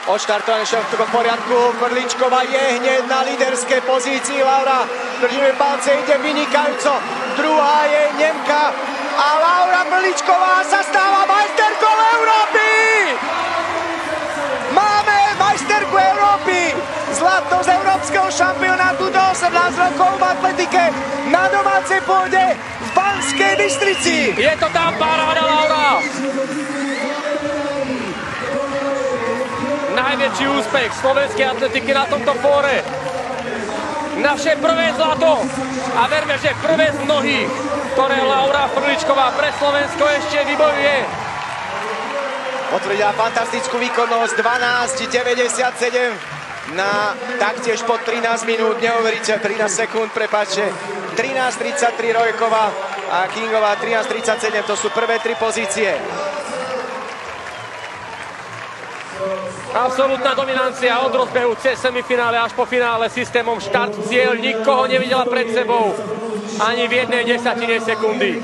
Odštartované všetko v poriadku. Frličková je hneď na líderskej pozícii. Laura, držíme palce, ide vynikajúco. Druhá je Nemka. A Laura Frličková sa stáva majsterkou Európy! Máme majsterku Európy! Zlato z európskeho šampionátu do 18 rokov v atletike na domácej pôde v Banskej Bystrici. Je to tam paráda, Laura! Najväčší úspech slovenskej atletiky na tomto fóre. Naše prvé zlato a verme, že prvé z mnohých, ktoré Laura Frličková pre Slovensko ešte vybojuje. Potvrdila fantastickú výkonnosť 12.97 na taktiež pod 13 minút, neuveríte, 13 sekúnd, prepáčte, 13.33 Rojková a Kingová 13.37, to sú prvé tri pozície. Absolútna dominancia od rozbehu cez semifinále až po finále systémom štart cieľ, nikoho nevidela pred sebou ani v jednej desatine sekundy.